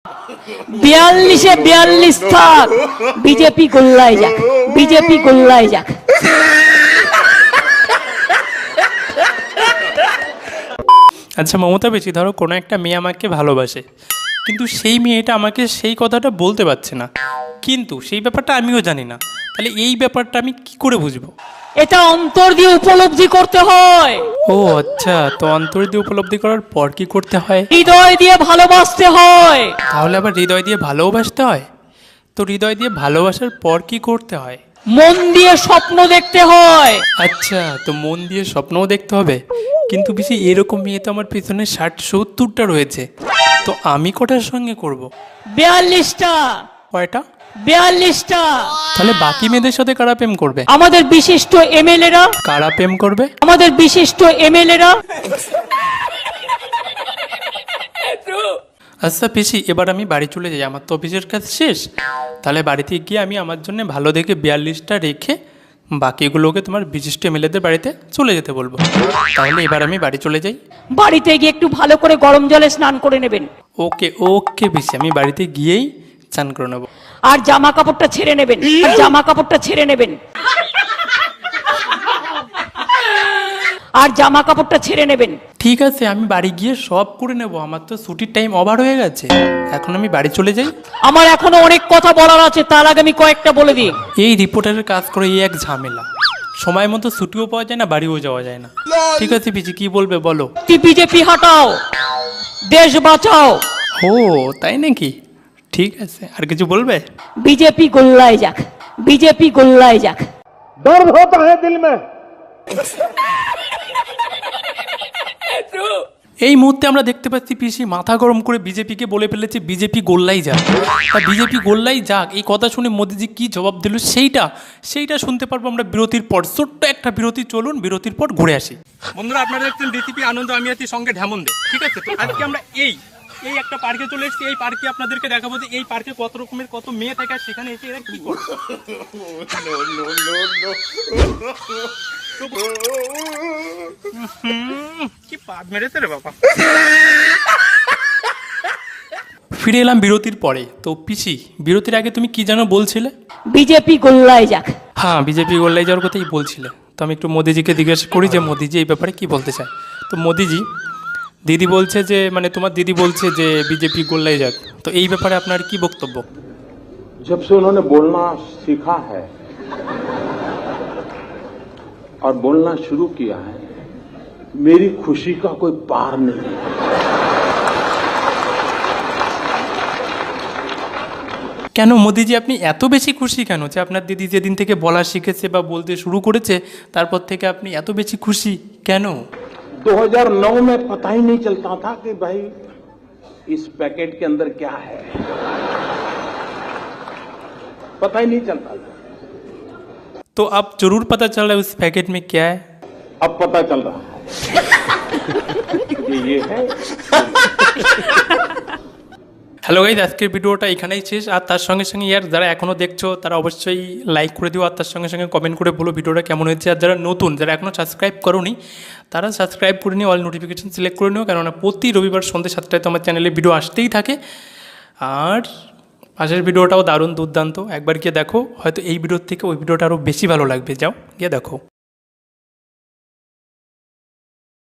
42-এ 42 থাক, বিজেপি গোল্লায় যাক, বিজেপি গোল্লায় যাক। আচ্ছা মমতা বেশি ধরো কোনো একটা মেয়ে আমাকে ভালোবাসে, কিন্তু সেই মেয়েটা আমাকে সেই কথাটা বলতে পারছে না, কিন্তু সেই ব্যাপারটা আমিও জানি না, তাহলে এই ব্যাপারটা আমি কি করে বুঝবো? এটা অন্তর দিয়ে উপলব্ধি করতে হয়। ও আচ্ছা, তো অন্তর দিয়ে উপলব্ধি করার পর কি করতে হয়? হৃদয় দিয়ে ভালোবাসতে হয়। তাহলে আবার হৃদয় দিয়ে ভালোবাসতে হয়? তো হৃদয় দিয়ে ভালোবাসার পর কি করতে হয়? মন দিয়ে স্বপ্ন দেখতে হয়। আচ্ছা, তো মন দিয়ে স্বপ্নও দেখতে হবে, কিন্তু বেশি এরকম মেয়ে তো আমার পিছনে 60-70টা রয়েছে, তো আমি কটার সঙ্গে করব? 42টা, কয়টা? 42টা। তাহলে বাকি মেয়েদের সাথে কারা প্রেম করবে? আমাদের বিশিষ্ট এমএলএরা, কারা প্রেম করবে? আমাদের বিশিষ্ট এমএলএরা। আচ্ছা পিসি, এবার আমি বাড়ি চলে যাই, আমার তো অফিসের কাজ শেষ। তাহলে বাড়িতে গিয়ে আমি আমার জন্য ভালো দেখে 42টা রেখে বাকিগুলোকে তোমার বিশিষ্ট এমএলএদের বাড়িতে চলে যেতে বলবো। তাহলে এবার আমি বাড়ি চলে যাই। বাড়িতে গিয়ে একটু ভালো করে গরম জলে স্নান করে নেবেন। ওকে ওকে পিসি, আমি বাড়িতে গিয়েই চান করে নেবো। আর জামা কাপড়টা ছেড়ে নেবেন, আর জামা কাপড়টা ছেড়ে নেবেন, আর জামা কাপড়টা ছেড়ে নেবেন। ঠিক আছে, আমি বাড়ি গিয়ে সব করে নেব, আমার তো ছুটির টাইম ওভার হয়ে গেছে, এখন আমি বাড়ি চলে যাই। আমার এখনো অনেক কথা বলার আছে, তার আগে আমি কয়েকটা বলে দিই। এই রিপোর্টারের কাজ করে এই এক ঝামেলা, সময় মতো ছুটিও পাওয়া যায় না, বাড়িও যাওয়া যায় না। ঠিক আছে পিসি, কি বলবে বলো। বিজেপি হাটাও, দেশ বাঁচাও। ও তাই নাকি? ঠিক আছে, আর কিছু বলবে? বিজেপি গোল্লায় যাক, বিজেপি গোল্লায় যাক। दर्द होता है दिल में। এই মুহূর্তে আমরা দেখতে পাচ্ছি পিসি মাথা গরম করে বিজেপিকে বলে ফেলেছে বিজেপি গোল্লাই যাক। তা বিজেপি গোল্লাই যাক এই কথা শুনে মোদিজি কি জবাব দিল সেইটা শুনতে পারবো আমরা বিরতির পর। ছোট্ট একটা বিরতি, চলুন বিরতির পর ঘুরে আসি। বন্ধুরা আপনারা দেখছেন ডিটিপি আনন্দ, আমি আছি সঙ্গে ঢেমন্দে। ঠিক আছে, তো আজকে আমরা এই একটা পার্কে চলে এসেছি। এই পার্কে আপনাদেরকে দেখাবো যে এই পার্কে কত রকমের কত মেয়ে থাকে, আর সেখানে এসে এরা কি করে। কি পাপ মেরেছে রে বাবা। ফিরে এলাম বিরতির পরে। তো পিসি, বিরতির আগে তুমি কি যেন বলছিলে? বিজেপি গোল্লায় যাক। হ্যাঁ, বিজেপি গোল্লাই যাওয়ার কথাই বলছিলে। তো আমি একটু মোদিজিকে জিজ্ঞাসা করি যে মোদিজি এই ব্যাপারে কি বলতে চায়। তো মোদিজি, দিদি বলছে যে মানে তোমার দিদি বলছে যে বিজেপি গোল্লাই যাক, তো এই ব্যাপারে আপনার কি বক্তব্য? जब से उन्होंने बोलना सीखा है और बोलना शुरू किया है, मेरी खुशी का कोई पार नहीं है। কেন মোদিজি আপনি এত বেশি খুশি কেন যে আপনার দিদি যেদিন থেকে বলা শিখেছে বা বলতে শুরু করেছে তারপর থেকে আপনি এত বেশি খুশি কেন? 2009 में पता ही नहीं चलता था कि भाई इस पैकेट के अंदर क्या है, पता ही नहीं चलता था। तो अब जरूर पता चल रहा है उस पैकेट में क्या है। अब पता चल रहा है ये है। হ্যালো গাইজ, আজকের ভিডিওটা এখানেই শেষ। আর তার সঙ্গে সঙ্গে ইয়ার যারা এখনও দেখছো তারা অবশ্যই লাইক করে দিও, আর তার সঙ্গে সঙ্গে কমেন্ট করে বলো ভিডিওটা কেমন হয়েছে। আর যারা নতুন, যারা এখনও সাবস্ক্রাইব করোনি তারা সাবস্ক্রাইব করে নিও, অল নোটিফিকেশন সিলেক্ট করে নিও, কেননা প্রতি রবিবার সন্ধ্যে 7টায় তো আমার চ্যানেলে ভিডিও আসতেই থাকে। আর পাশের ভিডিওটাও দারুণ দুর্দান্ত, একবার গিয়ে দেখো, হয়তো এই ভিডিওর থেকে ওই ভিডিওটা আরও বেশি ভালো লাগবে। যাও গিয়ে দেখো।